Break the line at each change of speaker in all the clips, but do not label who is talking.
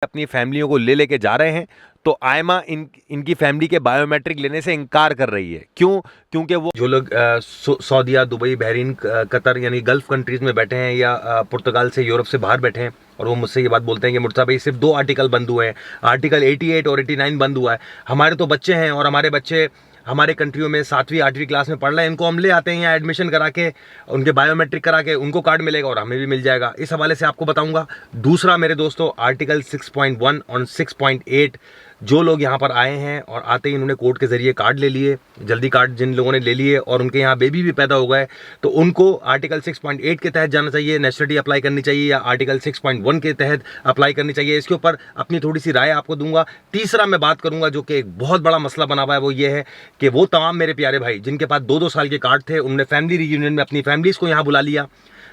अपनी फैमिलियों को ले लेके जा रहे हैं, तो आयमा इनकी फैमिली के बायोमेट्रिक लेने से इनकार कर रही है। क्यों? क्योंकि वो जो लोग सऊदीया, दुबई, बहरीन, कतर यानी गल्फ कंट्रीज में बैठे हैं या पुर्तगाल से, यूरोप से बाहर बैठे हैं, और वो मुझसे ये बात बोलते हैं कि मुर्तज़ा भाई सिर्फ 2 आर्टिकल बंद हुए हैं, आर्टिकल 88 और 89 बंद हुआ है, हमारे तो बच्चे हैं और हमारे बच्चे हमारे कंट्रियों में 7वीं 8वीं क्लास में पढ़ रहे हैं, इनको हम ले आते हैं यहाँ एडमिशन करा के, उनके बायोमेट्रिक करा के उनको कार्ड मिलेगा और हमें भी मिल जाएगा। इस हवाले से आपको बताऊंगा। दूसरा मेरे दोस्तों, आर्टिकल 6.1 और 6.8 जो लोग यहाँ पर आए हैं और आते ही इन्होंने कोर्ट के जरिए कार्ड ले लिए, जल्दी कार्ड जिन लोगों ने ले लिए और उनके यहाँ बेबी भी पैदा हो गए, तो उनको आर्टिकल 6.8 के तहत जाना चाहिए, नेशनलिटी अप्लाई करनी चाहिए, या आर्टिकल 6.1 के तहत अप्लाई करनी चाहिए। इसके ऊपर अपनी थोड़ी सी राय आपको दूंगा। तीसरा मैं बात करूंगा जो कि एक बहुत बड़ा मसला बना हुआ है, वो ये है कि वो तमाम मेरे प्यारे भाई जिनके पास 2-2 साल के कार्ड थे, उन्होंने फैमिली रियूनियन में अपनी फैमिलीज को यहाँ बुला लिया।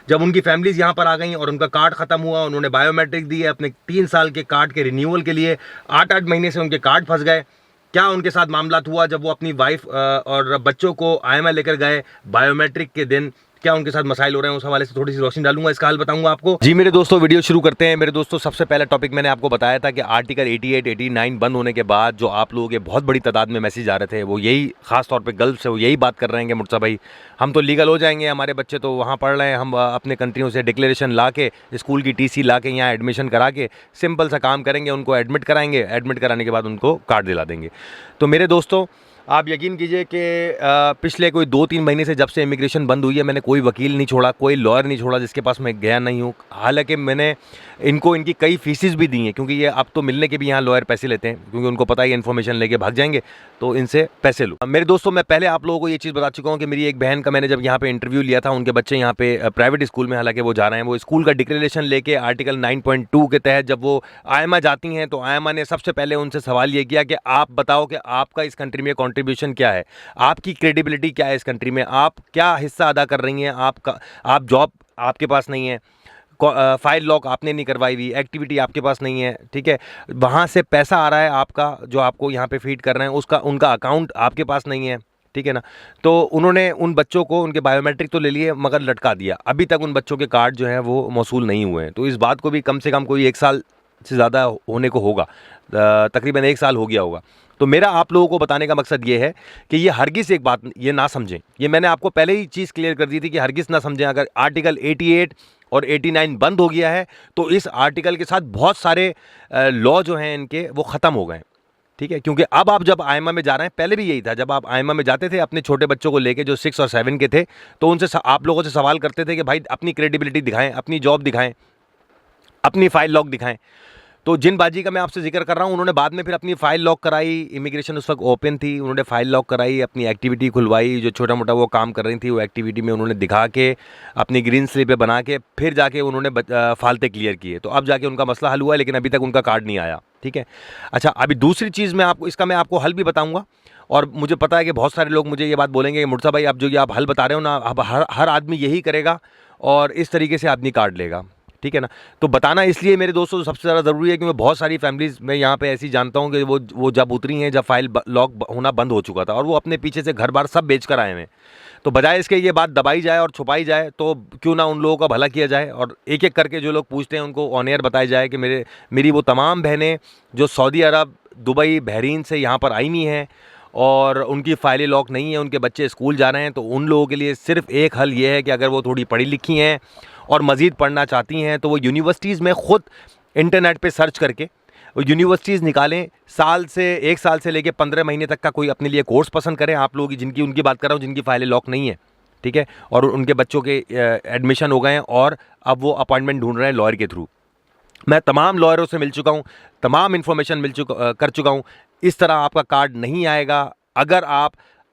जब उनकी फैमिलीज यहाँ पर आ गई और उनका कार्ड खत्म हुआ, उन्होंने बायोमेट्रिक दिए अपने 3 साल के कार्ड के रिन्यूअल के लिए, 8-8 महीने से उनके कार्ड फंस गए। क्या उनके साथ मामला हुआ जब वो अपनी वाइफ और बच्चों को आईएमआई लेकर गए बायोमेट्रिक के दिन, क्या उनके साथ मसाइल हो रहे हैं, उस हवाले से थोड़ी सी रोशनी डालूंगा, इसका हल बताऊंगा आपको। जी मेरे दोस्तों, वीडियो शुरू करते हैं। मेरे दोस्तों, सबसे पहला टॉपिक मैंने आपको बताया था कि आर्टिकल 88, 89 बंद होने के बाद जो आप लोगों के बहुत बड़ी तादाद में मैसेज आ रहे थे, वो यही खास तौर पे गल्फ से वो यही बात कर रहे हैं कि मुर्तज़ा भाई हम तो लीगल हो जाएंगे, हमारे बच्चे तो वहाँ पढ़ रहे हैं, हम अपने कंट्रियों से डिक्लेरेशन ला के, स्कूल की टीसी ला के यहाँ एडमिशन करा के सिंपल सा काम करेंगे, उनको एडमिट कराएंगे, एडमिट कराने के बाद उनको कार्ड दिला देंगे। तो मेरे दोस्तों, आप यकीन कीजिए कि पिछले कोई 2-3 महीने से जब से इमिग्रेशन बंद हुई है, मैंने कोई वकील नहीं छोड़ा, कोई लॉयर नहीं छोड़ा जिसके पास मैं गया नहीं हूँ। हालांकि मैंने इनको इनकी कई फीसेस भी दी हैं, क्योंकि ये अब तो मिलने के भी यहाँ लॉयर पैसे लेते हैं, क्योंकि उनको पता है इन्फॉर्मेशन लेके भाग जाएंगे, तो इनसे पैसे लो। मेरे दोस्तों, मैं पहले आप लोगों को ये चीज़ बता चुका हूँ कि मेरी एक बहन का मैंने जब यहाँ पे इंटरव्यू लिया था, उनके बच्चे यहाँ पे प्राइवेट स्कूल में, हालांकि वो जा रहे हैं, वो स्कूल का डिक्लेरेशन लेके आर्टिकल 9.2 के तहत जब वो आयमा जाती हैं, तो आयमा ने सबसे पहले उनसे सवाल ये किया कि आप बताओ कि आपका इस कंट्री में कॉन्ट्रीब्यूशन क्या है, आपकी क्रेडिबिलिटी क्या है इस कंट्री में, आप क्या हिस्सा अदा कर रही हैं, आप जॉब आपके पास नहीं है, फाइल लॉक आपने नहीं करवाई हुई, एक्टिविटी आपके पास नहीं है, ठीक है, वहाँ से पैसा आ रहा है आपका जो आपको यहाँ पे फीड कर रहे हैं, उसका उनका अकाउंट आपके पास नहीं है, ठीक है ना। तो उन्होंने उन बच्चों को उनके बायोमेट्रिक तो ले लिए मगर लटका दिया, अभी तक उन बच्चों के कार्ड जो हैं वो मौसूल नहीं हुए हैं। तो इस बात को भी कम से कम कोई 1 साल से ज़्यादा होने को होगा, तकरीबन 1 साल हो गया होगा। तो मेरा आप लोगों को बताने का मकसद ये है कि ये हरगिज़ एक बात ये ना समझें, ये मैंने आपको पहले ही चीज़ क्लियर कर दी थी कि हरगिज़ ना समझें, अगर आर्टिकल 88 और 89 बंद हो गया है तो इस आर्टिकल के साथ बहुत सारे लॉ जो हैं इनके वो ख़त्म हो गए, ठीक है। क्योंकि अब आप जब आयमा में जा रहे हैं, पहले भी यही था, जब आप आयमा में जाते थे अपने छोटे बच्चों को लेके जो 6 और 7 के थे, तो उनसे आप लोगों से सवाल करते थे कि भाई अपनी क्रेडिबिलिटी दिखाएं, अपनी जॉब दिखाएं, अपनी फाइल लॉक दिखाएं। तो जिन बाजी का मैं आपसे जिक्र कर रहा हूं, उन्होंने बाद में फिर अपनी फाइल लॉक कराई, इमिग्रेशन उस वक्त ओपन थी, उन्होंने फाइल लॉक कराई, अपनी एक्टिविटी खुलवाई, जो छोटा मोटा वो काम कर रही थी वो एक्टिविटी में उन्होंने दिखा के अपनी ग्रीन स्लिप बना के फिर जाके उन्होंने फालते क्लियर किए, तो अब जाके उनका मसला हल हुआ है, लेकिन अभी तक उनका कार्ड नहीं आया, ठीक है। अच्छा, अभी दूसरी चीज़ मैं आपको हल भी बताऊँगा, और मुझे पता है कि बहुत सारे लोग मुझे ये बात बोलेंगे कि मुर्तज़ा भाई अब जो ये आप हल बता रहे हो ना, अब हर आदमी यही करेगा और इस तरीके से आदमी कार्ड लेगा, ठीक है ना। तो बताना इसलिए मेरे दोस्तों सबसे ज़्यादा ज़रूरी है, क्योंकि बहुत सारी फैमिलीज़ मैं यहाँ पे ऐसी जानता हूँ कि वो जब उतरी हैं, जब फाइल लॉक होना बंद हो चुका था और वो अपने पीछे से घर बार सब बेच कर आए हैं। तो बजाय इसके ये बात दबाई जाए और छुपाई जाए, तो क्यों ना उन लोगों का भला किया जाए और एक एक करके जो लोग पूछते हैं उनको ऑन एयर बताया जाए कि मेरी वो तमाम बहनें जो सऊदी अरब, दुबई, बहरीन से यहाँ पर आई हुई हैं और उनकी फाइलें लॉक नहीं है, उनके बच्चे स्कूल जा रहे हैं, तो उन लोगों के लिए सिर्फ एक हल ये है कि अगर वो थोड़ी पढ़ी लिखी हैं और मज़ीद पढ़ना चाहती हैं, तो वो यूनिवर्सिटीज़ में ख़ुद इंटरनेट पे सर्च करके वो यूनिवर्सिटीज़ निकालें, 1 साल से लेके 15 महीने तक का कोई अपने लिए कोर्स पसंद करें। आप लोग उनकी बात कर रहा हूँ जिनकी फाइलें लॉक नहीं है, ठीक है, और उनके बच्चों के एडमिशन हो गए हैं और अब वो अपॉइंटमेंट ढूंढ रहे हैं लॉयर के थ्रू। मैं तमाम लॉयरों से मिल चुका हूँ, तमाम इन्फॉर्मेशन कर चुका हूँ। इस तरह आपका कार्ड नहीं आएगा अगर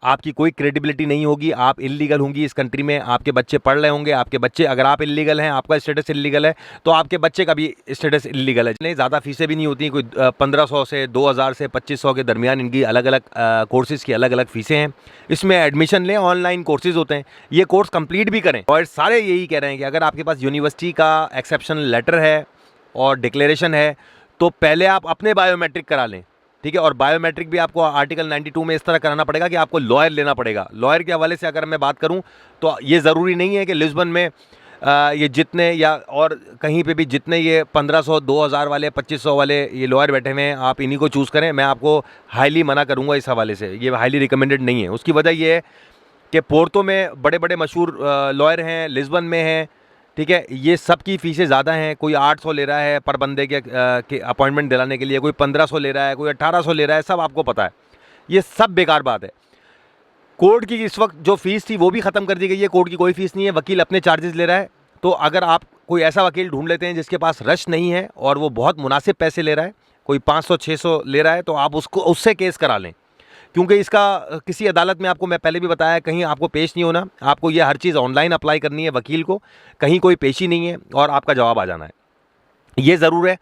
आपकी कोई क्रेडिबिलिटी नहीं होगी, आप इल्लीगल होंगी इस कंट्री में, आपके बच्चे पढ़ रहे होंगे, आपके बच्चे, अगर आप इल्लीगल हैं, आपका स्टेटस इल्लीगल है, तो आपके बच्चे का भी स्टेटस इल्लीगल है। नहीं, ज़्यादा फीसें भी नहीं होती, कोई 1500 से 2000 से 2500 के दरमियान इनकी अलग अलग कोर्सेज़ की अलग अलग फ़ीसें हैं। इसमें एडमिशन लें, ऑनलाइन कोर्सेज़ होते हैं, ये कोर्स कंप्लीट भी करें। और सारे यही कह रहे हैं कि अगर आपके पास यूनिवर्सिटी का एक्सेप्शनल लेटर है और डिक्लेरेशन है, तो पहले आप अपने बायोमेट्रिक करा लें, ठीक है। और बायोमेट्रिक भी आपको आर्टिकल 92 में इस तरह कराना पड़ेगा कि आपको लॉयर लेना पड़ेगा। लॉयर के हवाले से अगर मैं बात करूं, तो ये ज़रूरी नहीं है कि लिस्बन में ये जितने या और कहीं पे भी जितने ये 1500 2000 वाले 2500 वाले ये लॉयर बैठे हुए हैं, आप इन्हीं को चूज़ करें। मैं आपको हाईली मना करूँगा इस हवाले से, ये हाईली रिकमेंडेड नहीं है। उसकी वजह ये है कि पोर्तो में बड़े बड़े मशहूर लॉयर हैं, लिस्बन में हैं, ठीक है। ये सब की फ़ीसें ज़्यादा हैं। कोई 800 ले रहा है पर बंदे के अपॉइंटमेंट दिलाने के लिए, कोई 1500 ले रहा है, कोई 1800 ले रहा है, सब आपको पता है। ये सब बेकार बात है। कोर्ट की इस वक्त जो फ़ीस थी वो भी ख़त्म कर दी गई है। कोर्ट की कोई फ़ीस नहीं है, वकील अपने चार्जेस ले रहा है। तो अगर आप कोई ऐसा वकील ढूंढ लेते हैं जिसके पास रश नहीं है और वो बहुत मुनासिब पैसे ले रहा है, कोई 500-600 ले रहा है, तो आप उससे केस करा लें। क्योंकि इसका किसी अदालत में, आपको मैं पहले भी बताया, कहीं आपको पेश नहीं होना। आपको ये हर चीज़ ऑनलाइन अप्लाई करनी है वकील को, कहीं कोई पेशी नहीं है और आपका जवाब आ जाना है। ये ज़रूर है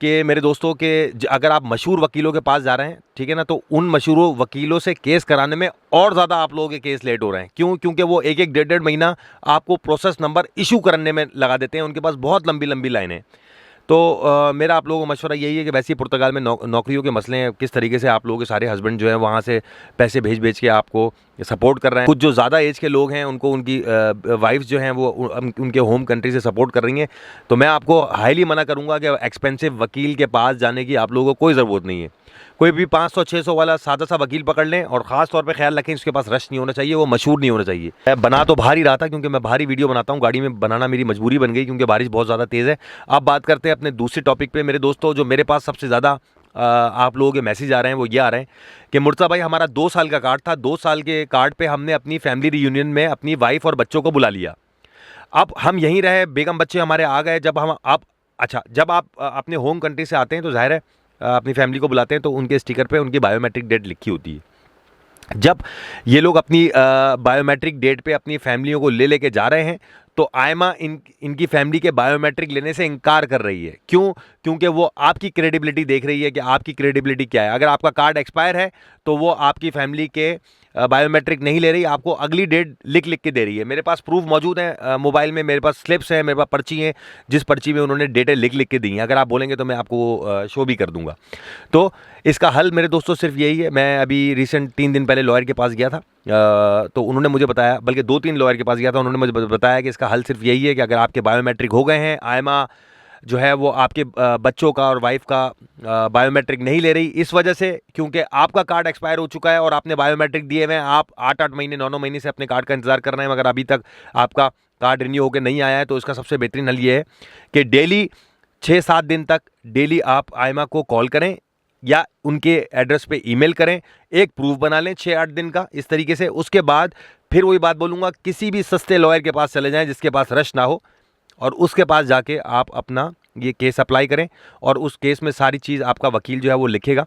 कि मेरे दोस्तों के अगर आप मशहूर वकीलों के पास जा रहे हैं, ठीक है ना, तो उन मशहूर वकीलों से केस कराने में और ज़्यादा आप लोगों के केस लेट हो रहे हैं। क्यों? क्योंकि वो एक एक डेढ़ महीना आपको प्रोसेस नंबर इशू करने में लगा देते हैं। उनके पास बहुत लंबी लंबी लाइनें। तो मेरा आप लोगों को मशवरा यही है कि वैसे ही पुर्तगाल में नौकरियों के मसले हैं, किस तरीके से आप लोगों के सारे हस्बैंड जो हैं वहाँ से पैसे भेज के आपको सपोर्ट कर रहे हैं। कुछ जो ज़्यादा एज के लोग हैं उनको उनकी वाइफ्स जो हैं वो उनके होम कंट्री से सपोर्ट कर रही हैं। तो मैं आपको हाईली मना करूँगा कि एक्सपेंसिव वकील के पास जाने की आप लोगों को कोई ज़रूरत नहीं है। कोई भी 500-600 वाला सादा सा वकील पकड़ लें और ख़ास तौर पे ख्याल रखें उसके पास रश नहीं होना चाहिए, वो मशहूर नहीं होना चाहिए। मैं बना तो बाहर ही रहा था क्योंकि मैं बाहर ही वीडियो बनाता हूँ, गाड़ी में बनाना मेरी मजबूरी बन गई क्योंकि बारिश बहुत ज़्यादा तेज़ है। अब बात करते हैं अपने दूसरे टॉपिक पे। मेरे दोस्तों, जो मेरे पास सबसे ज़्यादा आप लोगों के मैसेज आ रहे हैं वो ये आ रहे हैं कि मुर्तज़ा भाई, हमारा 2 साल का कार्ड था, 2 साल के कार्ड पे हमने अपनी फैमिली रियूनियन में अपनी वाइफ और बच्चों को बुला लिया। अब हम यहीं रहे, बेगम बच्चे हमारे आ गए। जब हम आप अच्छा जब आप अपने होम कंट्री से आते हैं तो ज़ाहिर है अपनी फैमिली को बुलाते हैं तो उनके स्टिकर पे उनकी बायोमेट्रिक डेट लिखी होती है। जब ये लोग अपनी बायोमेट्रिक डेट पे अपनी फैमिलियों को लेके जा रहे हैं तो आयमा इनकी फैमिली के बायोमेट्रिक लेने से इनकार कर रही है। क्यों? क्योंकि वो आपकी क्रेडिबिलिटी देख रही है कि आपकी क्रेडिबिलिटी क्या है। अगर आपका कार्ड एक्सपायर है तो वो आपकी फैमिली के बायोमेट्रिक नहीं ले रही, आपको अगली डेट लिख के दे रही है। मेरे पास प्रूफ मौजूद है मोबाइल में, मेरे पास स्लिप्स हैं, मेरे पास पर्ची हैं जिस पर्ची में उन्होंने डेटें लिख के दी हैं। अगर आप बोलेंगे तो मैं आपको शो भी कर दूंगा। तो इसका हल मेरे दोस्तों सिर्फ यही है। मैं अभी रिसेंट 3 दिन पहले लॉयर के पास गया था, तो उन्होंने मुझे बताया, बल्कि 2-3 लॉयर के पास गया था, उन्होंने मुझे बताया कि इसका हल सिर्फ यही है कि अगर आपके बायोमेट्रिक हो गए हैं, आयमा जो है वो आपके बच्चों का और वाइफ का बायोमेट्रिक नहीं ले रही इस वजह से क्योंकि आपका कार्ड एक्सपायर हो चुका है और आपने बायोमेट्रिक दिए हुए हैं। आप 8-8 महीने 9-9 महीने से अपने कार्ड का इंतजार कर रहे हैं, मगर अभी तक आपका कार्ड रिन्यू होकर नहीं आया है। तो इसका सबसे बेहतरीन हल ये है कि डेली 6-7 दिन तक डेली आप आयमा को कॉल करें या उनके एड्रेस पे ईमेल करें, एक प्रूफ बना लें 6-8 दिन का इस तरीके से। उसके बाद फिर वही बात बोलूँगा, किसी भी सस्ते लॉयर के पास चले जाएं जिसके पास रश ना हो और उसके पास जाके आप अपना ये केस अप्लाई करें और उस केस में सारी चीज़ आपका वकील जो है वो लिखेगा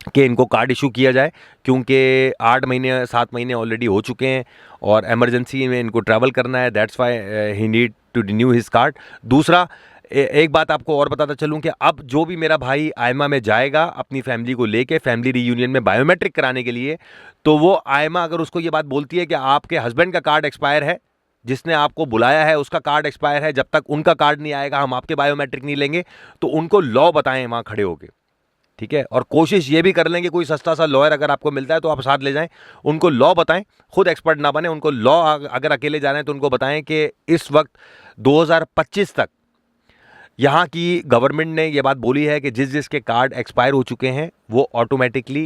कि इनको कार्ड इशू किया जाए, क्योंकि 8 महीने 7 महीने ऑलरेडी हो चुके हैं और एमरजेंसी में इनको ट्रैवल करना है। That's why he need to renew his card. दूसरा, एक बात आपको और बताता चलूं कि अब जो भी मेरा भाई आयमा में जाएगा अपनी फैमिली को लेके फैमिली रियूनियन में बायोमेट्रिक कराने के लिए, तो वो आयमा अगर उसको ये बात बोलती है कि आपके हस्बैंड का कार्ड एक्सपायर है, जिसने आपको बुलाया है उसका कार्ड एक्सपायर है, जब तक उनका कार्ड नहीं आएगा हम आपके बायोमेट्रिक नहीं लेंगे, तो उनको लॉ बताएं वहाँ खड़े होके, ठीक है। और कोशिश ये भी कर लें कि कोई सस्ता सा लॉयर अगर आपको मिलता है तो आप साथ ले जाएं, उनको लॉ बताएं, खुद एक्सपर्ट ना बने, उनको लॉ अगर अकेले जा रहे हैं तो उनको बताएं कि इस वक्त 2025 तक यहाँ की गवर्नमेंट ने ये बात बोली है कि जिसके कार्ड एक्सपायर हो चुके हैं वो ऑटोमेटिकली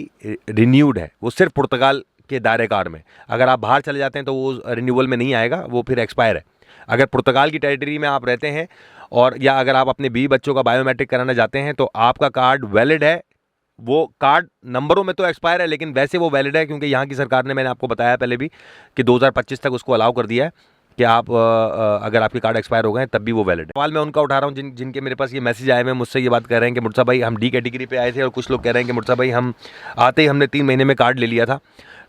रिन्यूड है। वो सिर्फ पुर्तगाल के दायरे कार में, अगर आप बाहर चले जाते हैं तो वो रिन्यूअल में नहीं आएगा, वो फिर एक्सपायर है। अगर पुर्तगाल की टेरिटरी में आप रहते हैं और या अगर आप अपने बीवी बच्चों का बायोमेट्रिक कराना चाहते हैं तो आपका कार्ड वैलिड है। वो कार्ड नंबरों में तो एक्सपायर है लेकिन वैसे वो वैलिड है, क्योंकि यहाँ की सरकार ने, मैंने आपको बताया पहले भी, कि 2025 तक उसको अलाउ कर दिया है कि आप अगर आपके कार्ड एक्सपायर हो गए तब भी वो वैलिड है। सवाल मैं उनका उठा रहा हूँ जिनके मेरे पास ये मैसेज आए हुए हैं, मुझसे ये बात कर रहे हैं कि मुर्तज़ा भाई हम डी कैटेगरी पे आए थे, और कुछ लोग कह रहे हैं कि मुर्तज़ा भाई हम आते ही हमने 3 महीने में कार्ड ले लिया था,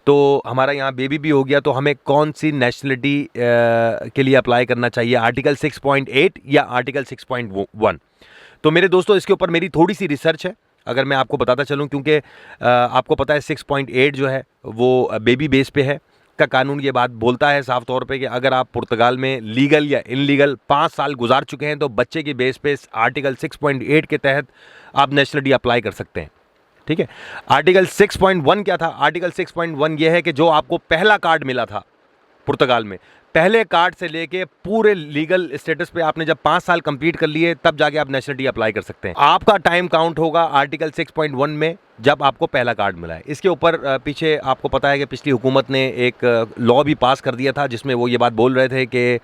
तो हमारा यहाँ बेबी भी हो गया, तो हमें कौन सी नेशनलिटी के लिए अप्लाई करना चाहिए, आर्टिकल 6.8 या आर्टिकल 6.1? तो मेरे दोस्तों, इसके ऊपर मेरी थोड़ी सी रिसर्च है, अगर मैं आपको बताता चलूँ, क्योंकि आपको पता है 6.8 जो है वो बेबी बेस पे है का कानून। ये बात बोलता है साफ तौर पे कि अगर आप पुर्तगाल में लीगल या इनलीगल 5 साल गुजार चुके हैं तो बच्चे की बेस पे आर्टिकल 6.8 के तहत आप नेशनलिटी अप्लाई कर सकते हैं, ठीक है। आर्टिकल 6.1 क्या था? आर्टिकल 6.1 ये है कि जो आपको पहला कार्ड मिला था, पुर्तगाल में। पहले कार्ड से लेके पूरे लीगल स्टेटस पे आपने जब 5 साल कंप्लीट कर लिए तब जाके आप नेशनलिटी अप्लाई कर सकते हैं। आपका टाइम काउंट होगा आर्टिकल 6.1 में जब आपको पहला कार्ड मिला है। इसके ऊपर पीछे आपको पता है कि पिछली हुकूमत ने एक लॉ भी पास कर दिया था जिसमें वो ये बात बोल रहे थे कि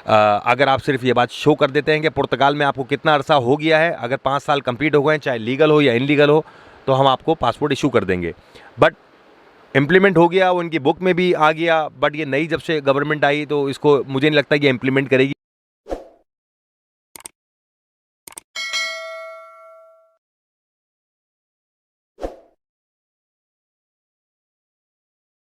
अगर आप सिर्फ ये बात शो कर देते हैं कि पुर्तगाल में आपको कितना अरसा हो गया है, अगर 5 साल कंप्लीट हो गए चाहे लीगल हो या इनलीगल हो, तो हम आपको पासपोर्ट इशू कर देंगे। बट इम्प्लीमेंट हो गया, वो इनकी बुक में भी आ गया, बट ये नई जब से गवर्नमेंट आई तो इसको मुझे नहीं लगता कि इम्प्लीमेंट करेगी।